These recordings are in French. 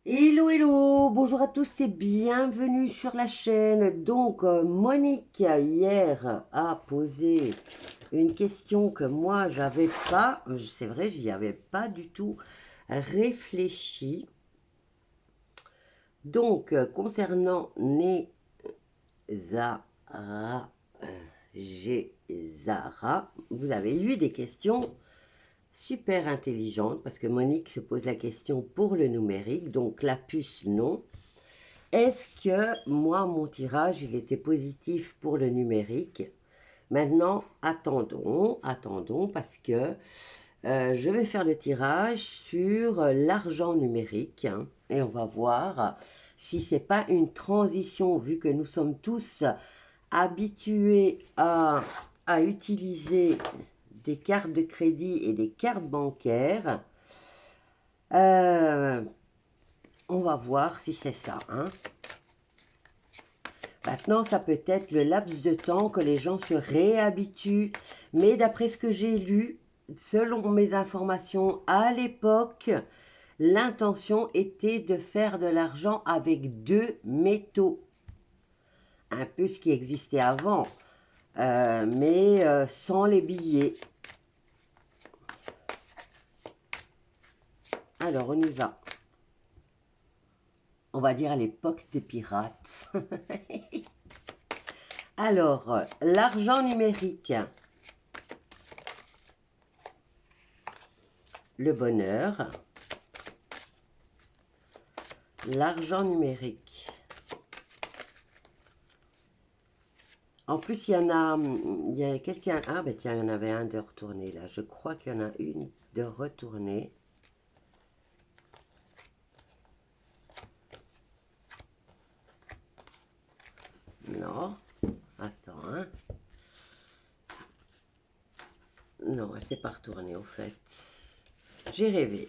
Hello, hello, bonjour à tous et bienvenue sur la chaîne. Donc, Monique hier a posé une question que moi j'avais pas, c'est vrai, j'y avais pas du tout réfléchi. Donc, concernant Zara, Zara, vous avez eu des questions super intelligentes parce que Monique se pose la question pour le numérique, donc la puce non. Est-ce que moi, mon tirage, il était positif pour le numérique? Maintenant, attendons, parce que je vais faire le tirage sur l'argent numérique, hein, et on va voir si c'est pas une transition, vu que nous sommes tous habitués à utiliser des cartes de crédit et des cartes bancaires. Euh, on va voir si c'est ça, hein. Maintenant, ça peut être le laps de temps que les gens se réhabituent, mais d'après ce que j'ai lu, selon mes informations à l'époque, l'intention était de faire de l'argent avec deux métaux, un peu ce qui existait avant, mais sans les billets. Alors, on y va. On va dire à l'époque des pirates. Alors, l'argent numérique, le bonheur, l'argent numérique. En plus, il y a quelqu'un. Ah, ben tiens, il y en avait un de retourné là. Je crois qu'il y en a une de retourné. Non, attends, hein. Non, elle s'est pas retournée au fait. J'ai rêvé.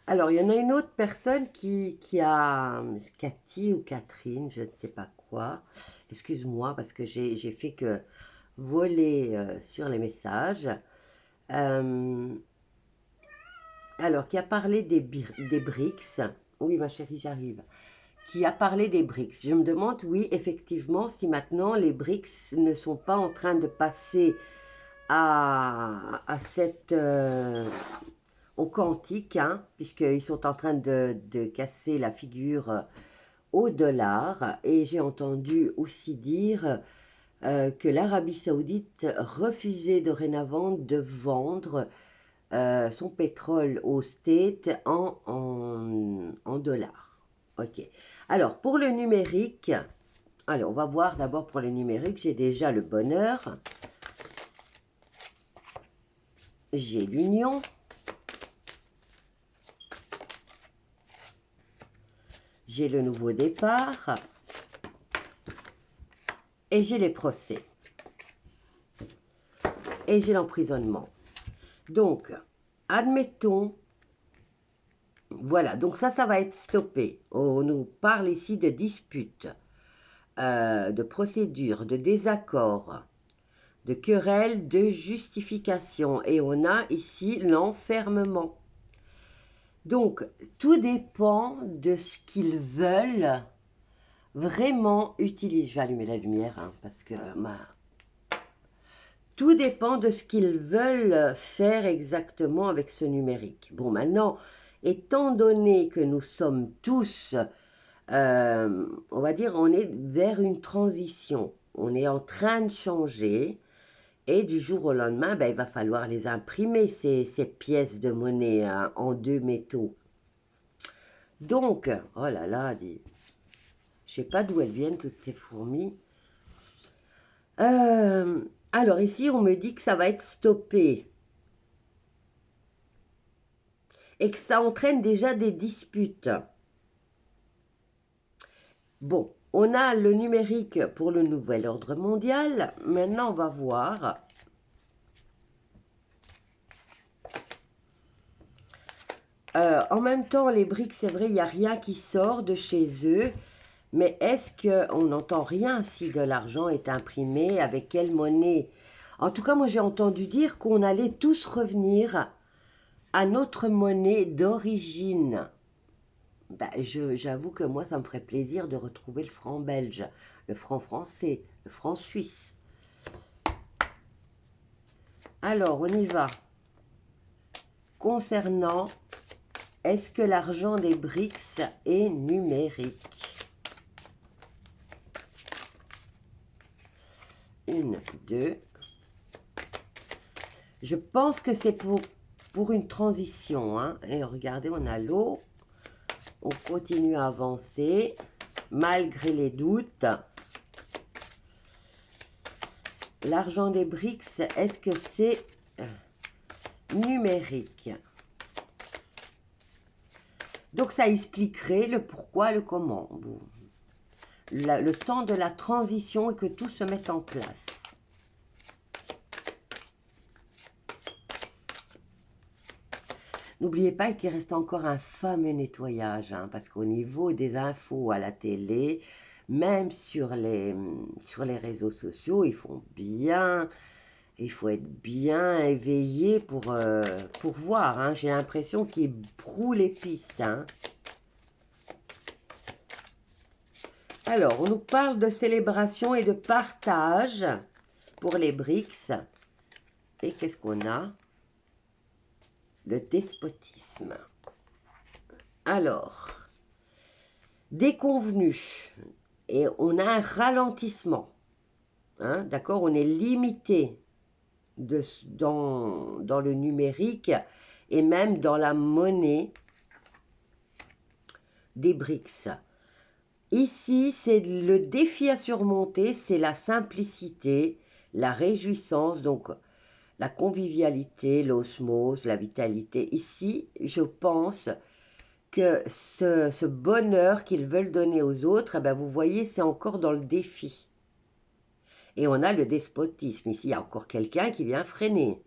Alors, il y en a une autre personne qui a. Cathy ou Catherine, je ne sais pas quoi. Excuse-moi, parce que j'ai fait que voler sur les messages. Euh, alors, qui a parlé des BRICS. Oui, ma chérie, j'arrive. Qui a parlé des BRICS. Je me demande, oui, effectivement, si maintenant les BRICS ne sont pas en train de passer à cette, au quantique, hein, puisqu'ils sont en train de casser la figure au dollar. Et j'ai entendu aussi dire que l'Arabie Saoudite refusait dorénavant de vendre son pétrole aux States en dollars. Ok. Alors, pour le numérique, allez, on va voir d'abord pour le numérique. J'ai déjà le bonheur. J'ai l'union. J'ai le nouveau départ. Et j'ai les procès. Et j'ai l'emprisonnement. Donc, admettons, voilà, donc ça va être stoppé. On nous parle ici de disputes, de procédures, de désaccords, de querelles, de justification. Et on a ici l'enfermement. Donc, tout dépend de ce qu'ils veulent vraiment utiliser. Je vais allumer la lumière, hein, parce que tout dépend de ce qu'ils veulent faire exactement avec ce numérique. Bon, maintenant, étant donné que nous sommes tous, on va dire, on est vers une transition. On est en train de changer. Et du jour au lendemain, ben, il va falloir les imprimer, ces pièces de monnaie, hein, en deux métaux. Donc, oh là là, je ne sais pas d'où elles viennent, toutes ces fourmis. Euh, alors ici, on me dit que ça va être stoppé et que ça entraîne déjà des disputes. Bon, on a le numérique pour le nouvel ordre mondial. Maintenant, on va voir. En même temps, les BRICS, c'est vrai, il n'y a rien qui sort de chez eux. Mais est-ce qu'on n'entend rien si de l'argent est imprimé, avec quelle monnaie? En tout cas, moi j'ai entendu dire qu'on allait tous revenir à notre monnaie d'origine. Ben, j'avoue que moi, ça me ferait plaisir de retrouver le franc belge, le franc français, le franc suisse. Alors, on y va. Concernant, est-ce que l'argent des BRICS est numérique? Une, deux. Je pense que c'est pour une transition. Hein. Et regardez, on a l'eau. On continue à avancer, malgré les doutes. L'argent des BRICS, est-ce que c'est numérique? Donc, ça expliquerait le pourquoi, le comment. Le temps de la transition et que tout se mette en place. N'oubliez pas qu'il reste encore un fameux nettoyage, hein, parce qu'au niveau des infos à la télé, même sur les réseaux sociaux, il faut être bien éveillé pour voir. Hein. J'ai l'impression qu'ils brouillent les pistes. Hein. Alors, on nous parle de célébration et de partage pour les BRICS. Et qu'est-ce qu'on a? Le despotisme. Alors, déconvenu. Et on a un ralentissement. Hein, d'accord? On est limité dans le numérique et même dans la monnaie des BRICS. Ici, c'est le défi à surmonter, c'est la simplicité, la réjouissance, donc la convivialité, l'osmose, la vitalité. Ici, je pense que ce bonheur qu'ils veulent donner aux autres, eh ben vous voyez, c'est encore dans le défi. Et on a le despotisme. Ici, il y a encore quelqu'un qui vient freiner.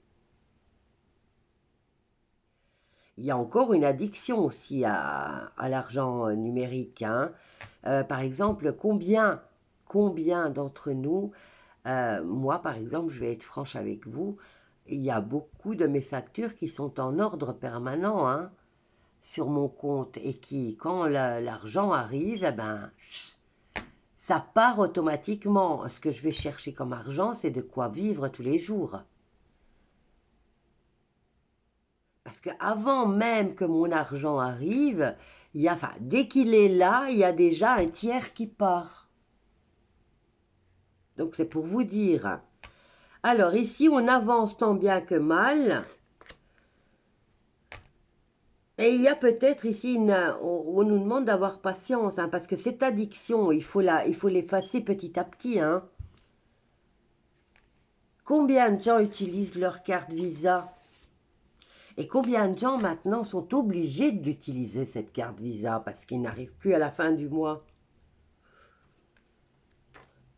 Il y a encore une addiction aussi à l'argent numérique. Hein. Par exemple, combien d'entre nous, moi par exemple, je vais être franche avec vous, il y a beaucoup de mes factures qui sont en ordre permanent hein, sur mon compte et qui, quand l'argent arrive, eh ben, ça part automatiquement. Ce que je vais chercher comme argent, c'est de quoi vivre tous les jours. Parce qu'avant même que mon argent arrive, dès qu'il est là, il y a déjà un tiers qui part. Donc c'est pour vous dire. Alors ici, on avance tant bien que mal. Et il y a peut-être ici, on nous demande d'avoir patience, hein, parce que cette addiction, il faut l'effacer petit à petit. Hein. Combien de gens utilisent leur carte Visa? Et combien de gens maintenant sont obligés d'utiliser cette carte Visa parce qu'ils n'arrivent plus à la fin du mois?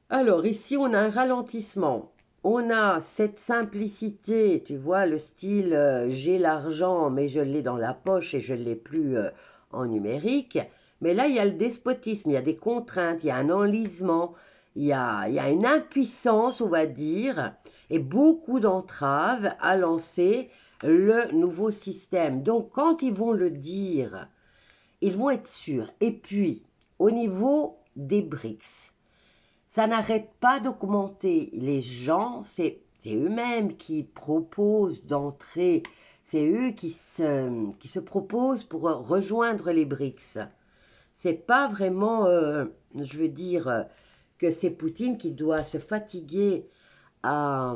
Alors ici, on a un ralentissement. On a cette simplicité, tu vois, le style j'ai l'argent mais je l'ai dans la poche et je ne l'ai plus en numérique. Mais là, il y a le despotisme, il y a des contraintes, il y a un enlisement, il y a une impuissance, on va dire, et beaucoup d'entraves à lancer le nouveau système. Donc, quand ils vont le dire, ils vont être sûrs. Et puis, au niveau des BRICS, ça n'arrête pas d'augmenter. Les gens, c'est eux-mêmes qui proposent d'entrer. C'est eux qui se proposent pour rejoindre les BRICS. C'est pas vraiment, je veux dire, que c'est Poutine qui doit se fatiguer à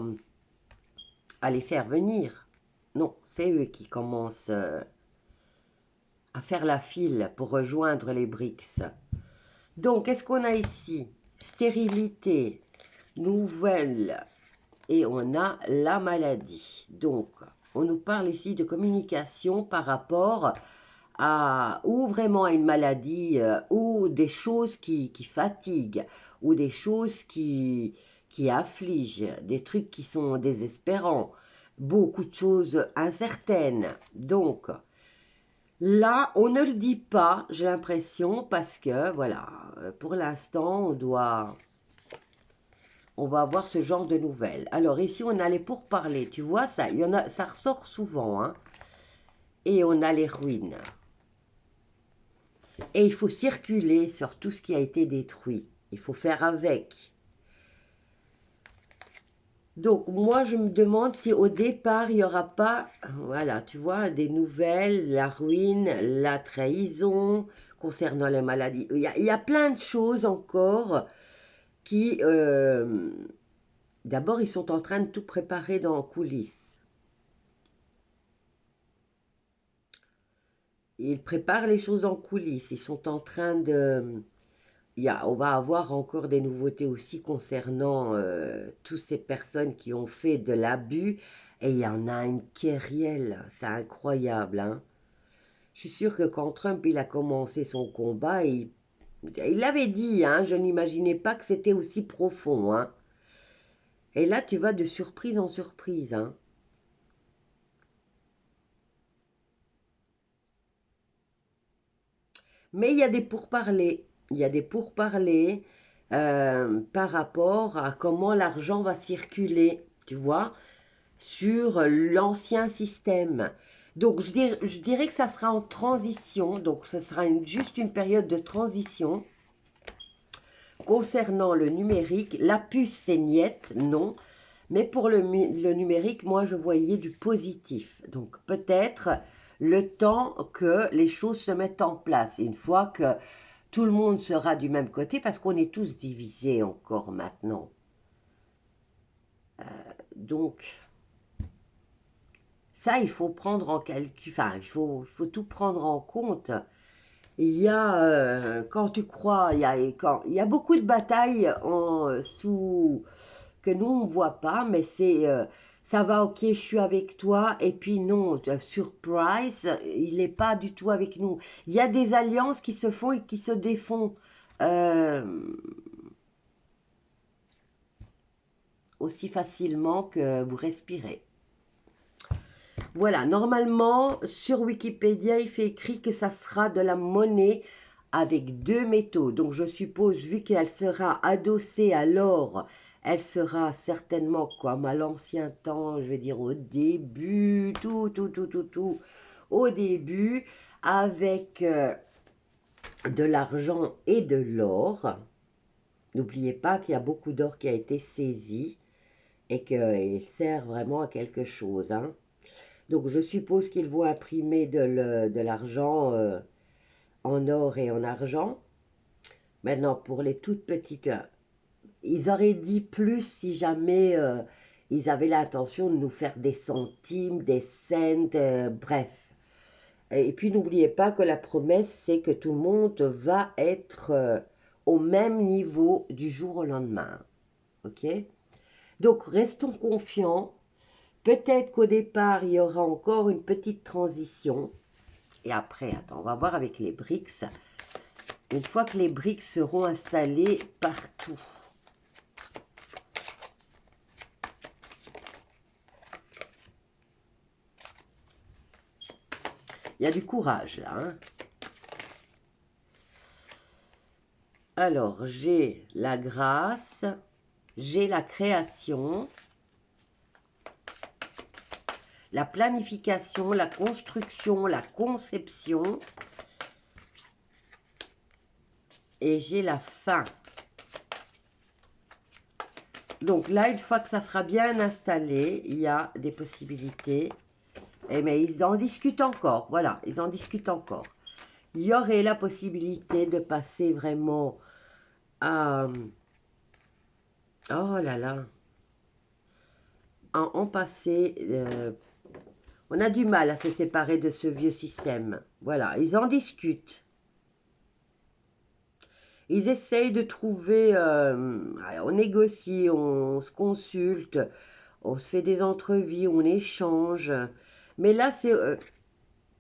les faire venir. Non, c'est eux qui commencent à faire la file pour rejoindre les BRICS. Donc, qu'est-ce qu'on a ici? Stérilité, nouvelle, et on a la maladie. Donc, on nous parle ici de communication par rapport à ou vraiment à une maladie ou des choses qui fatiguent ou des choses qui affligent, des trucs qui sont désespérants, beaucoup de choses incertaines. Donc, là, on ne le dit pas, j'ai l'impression, parce que, voilà, pour l'instant, on va avoir ce genre de nouvelles. Alors, ici, on a les pourparlers, tu vois, ça ressort souvent, hein. Et on a les ruines. Et il faut circuler sur tout ce qui a été détruit. Il faut faire avec. Donc, moi, je me demande si au départ, il n'y aura pas, voilà, tu vois, des nouvelles, la ruine, la trahison, concernant les maladies. Il y a plein de choses encore qui, d'abord, ils sont en train de tout préparer dans les coulisses. Ils préparent les choses en coulisses. Ils sont en train de... on va avoir encore des nouveautés aussi concernant toutes ces personnes qui ont fait de l'abus. Et il y en a une qui est réelle. C'est incroyable, hein. Je suis sûre que quand Trump il a commencé son combat, il l'avait dit, hein, je n'imaginais pas que c'était aussi profond, hein. Et là, tu vas de surprise en surprise, hein. Mais il y a des pourparlers. Il y a des pourparlers par rapport à comment l'argent va circuler, tu vois, sur l'ancien système. Donc, je dirais que ça sera en transition. Donc, ça sera juste une période de transition concernant le numérique. La puce, c'est niette, non. Mais pour le numérique, moi, je voyais du positif. Donc, peut-être le temps que les choses se mettent en place. Une fois que tout le monde sera du même côté, parce qu'on est tous divisés encore maintenant. Donc, ça, il faut prendre en calcul, enfin, il faut tout prendre en compte. Il y a, quand tu crois, il y a beaucoup de batailles que nous, on ne voit pas, mais ça va, ok, je suis avec toi, et puis non, surprise, il n'est pas du tout avec nous. Il y a des alliances qui se font et qui se défont euh, aussi facilement que vous respirez. Voilà, normalement, sur Wikipédia, il fait écrit que ça sera de la monnaie avec deux métaux. Donc, je suppose, vu qu'elle sera adossée à l'or, elle sera certainement comme à l'ancien temps, je vais dire au début, tout, au début, avec de l'argent et de l'or. N'oubliez pas qu'il y a beaucoup d'or qui a été saisi et qu'il sert vraiment à quelque chose, hein. Donc, je suppose qu'ils vont imprimer de l'argent en or et en argent. Maintenant, pour les toutes petites, ils auraient dit plus si jamais ils avaient l'intention de nous faire des centimes, des cents, bref. Et puis, n'oubliez pas que la promesse, c'est que tout le monde va être au même niveau du jour au lendemain. OK? Donc, restons confiants. Peut-être qu'au départ, il y aura encore une petite transition. Et après, attends, on va voir avec les briques. Une fois que les briques seront installées partout. Il y a du courage là, hein. Alors, j'ai la grâce, j'ai la création, la planification, la construction, la conception et j'ai la fin. Donc là, une fois que ça sera bien installé, il y a des possibilités. Mais ils en discutent encore, voilà, ils en discutent encore. Il y aurait la possibilité de passer vraiment à... Oh là là, en passer... on a du mal à se séparer de ce vieux système. Voilà, ils en discutent. Ils essayent de trouver... on négocie, on se consulte, on se fait des entrevues, on échange. Mais là, c'est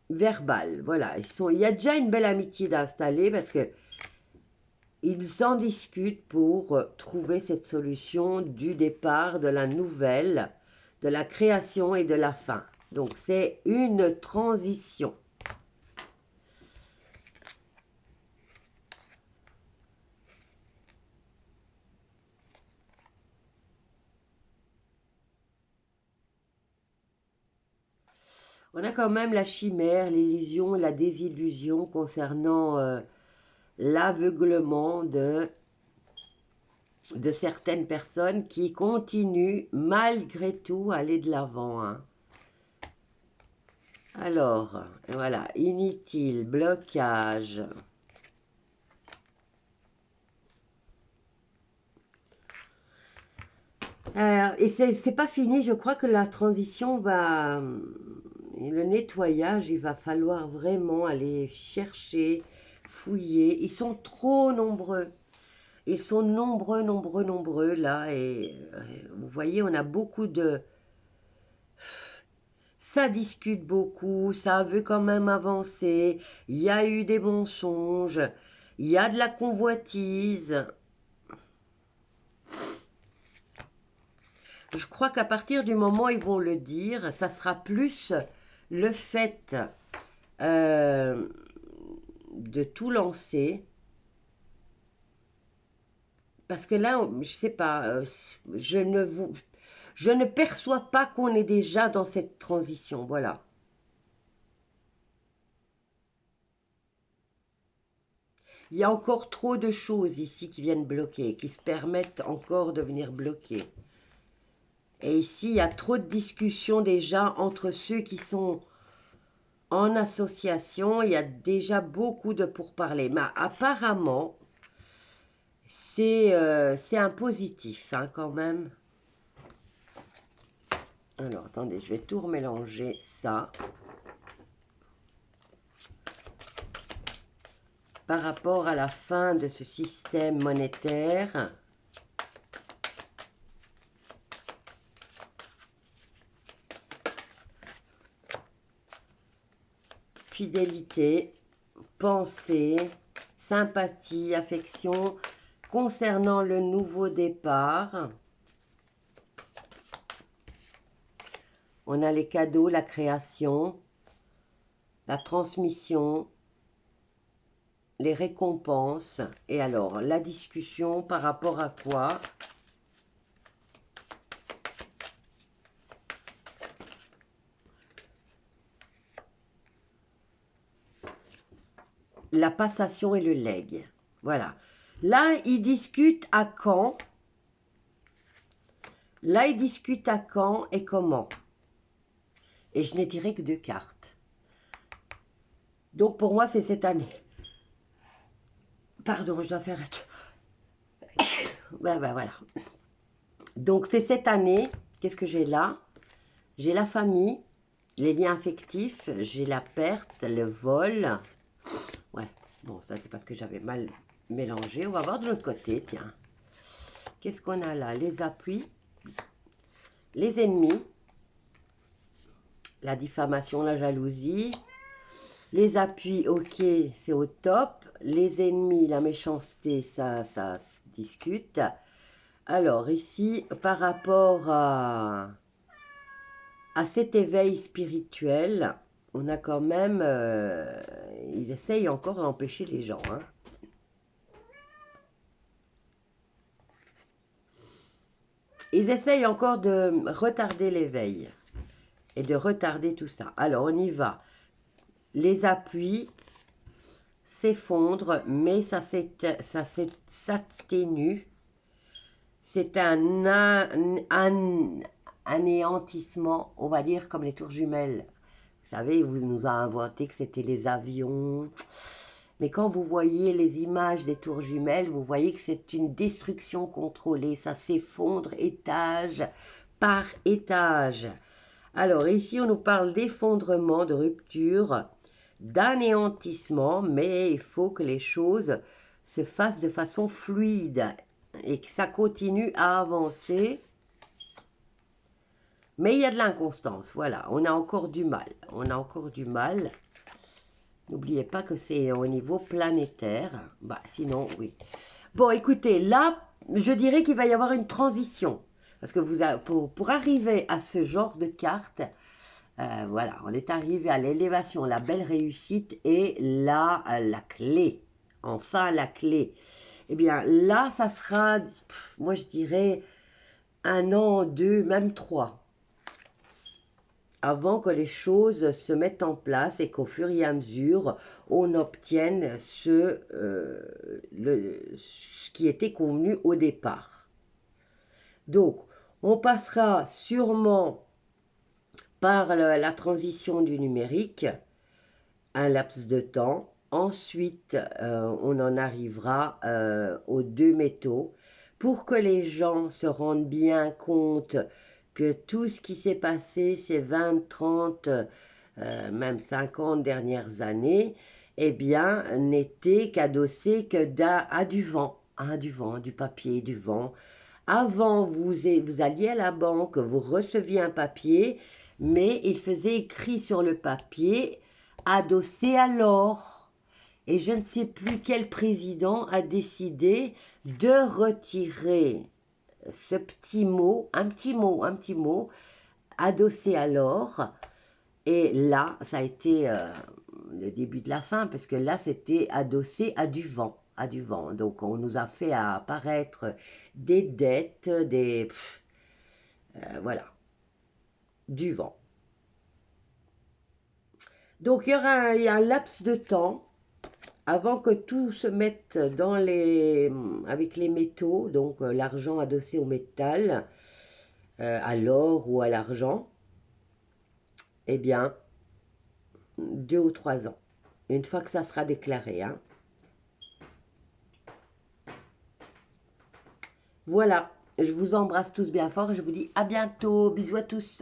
verbal. Voilà, il y a déjà une belle amitié d'installer parce que ils en discutent pour trouver cette solution du départ, de la nouvelle, de la création et de la fin. Donc, c'est une transition. On a quand même la chimère, l'illusion et la désillusion concernant l'aveuglement de certaines personnes qui continuent malgré tout à aller de l'avant, hein. Alors, voilà, inutile, blocage. Et c'est pas fini, je crois que la transition va... Et le nettoyage, il va falloir vraiment aller chercher, fouiller. Ils sont trop nombreux. Ils sont nombreux, nombreux, nombreux là. Et vous voyez, on a beaucoup de... Ça discute beaucoup, ça veut quand même avancer. Il y a eu des mensonges. Il y a de la convoitise. Je crois qu'à partir du moment où ils vont le dire, ça sera plus le fait euh, de tout lancer. Parce que là, je sais pas, je ne perçois pas qu'on est déjà dans cette transition. Voilà. Il y a encore trop de choses ici qui viennent bloquer, qui se permettent encore de venir bloquer. Et ici, il y a trop de discussions déjà entre ceux qui sont en association. Il y a déjà beaucoup de pourparlers. Mais apparemment, c'est un positif hein, quand même. Alors, attendez, je vais tout remélanger ça. Par rapport à la fin de ce système monétaire. Fidélité, pensée, sympathie, affection, concernant le nouveau départ. On a les cadeaux, la création, la transmission, les récompenses. Et alors, la discussion par rapport à quoi? La passation et le legs. Voilà. Là, ils discutent à quand. Là, ils discutent à quand et comment. Et je n'ai tiré que 2 cartes. Donc, pour moi, c'est cette année. Pardon, je dois faire... Ben voilà. Donc, c'est cette année. Qu'est-ce que j'ai là? J'ai la famille, les liens affectifs, j'ai la perte, le vol. Ouais, bon, ça, c'est parce que j'avais mal mélangé. On va voir de l'autre côté, tiens. Qu'est-ce qu'on a là? Les appuis, les ennemis, la diffamation, la jalousie. Les appuis, ok, c'est au top. Les ennemis, la méchanceté, ça se discute. Alors, ici, par rapport à cet éveil spirituel, on a quand même... ils essayent encore d'empêcher les gens. Hein. Ils essayent encore de retarder l'éveil et de retarder tout ça. Alors, on y va. Les appuis s'effondrent, mais ça s'atténue. C'est un anéantissement, on va dire, comme les tours jumelles. Vous savez, vous nous a inventé que c'était les avions. Mais quand vous voyez les images des tours jumelles, vous voyez que c'est une destruction contrôlée. Ça s'effondre étage par étage. Alors ici, on nous parle d'effondrement, de rupture, d'anéantissement, mais il faut que les choses se fassent de façon fluide et que ça continue à avancer. Mais il y a de l'inconstance, voilà, on a encore du mal. On a encore du mal. N'oubliez pas que c'est au niveau planétaire. Bah, sinon, oui. Bon, écoutez, là, je dirais qu'il va y avoir une transition. Parce que pour arriver à ce genre de carte, voilà, on est arrivé à l'élévation, la belle réussite et là, la clé. Enfin, la clé. Eh bien, là, ça sera, moi, je dirais 1 an, 2, même 3. avant que les choses se mettent en place et qu'au fur et à mesure, on obtienne ce qui était convenu au départ. Donc, on passera sûrement par la transition du numérique, un laps de temps. Ensuite, on en arrivera aux deux métaux pour que les gens se rendent bien compte que tout ce qui s'est passé ces 20, 30, même 50 dernières années, eh bien, n'était qu'adossé à du vent, du papier, du vent. Avant, vous alliez à la banque, vous receviez un papier, mais il faisait écrit sur le papier adossé à l'or. Et je ne sais plus quel président a décidé de retirer ce petit mot, un petit mot, adossé à l'or. Et là, ça a été le début de la fin, parce que là, c'était adossé à du vent. À du vent. Donc, on nous a fait apparaître des dettes, voilà, du vent. Donc, il y a un laps de temps avant que tout se mette avec les métaux, donc l'argent adossé au métal, à l'or ou à l'argent, eh bien, 2 ou 3 ans. Une fois que ça sera déclaré, hein. Voilà, je vous embrasse tous bien fort et je vous dis à bientôt. Bisous à tous.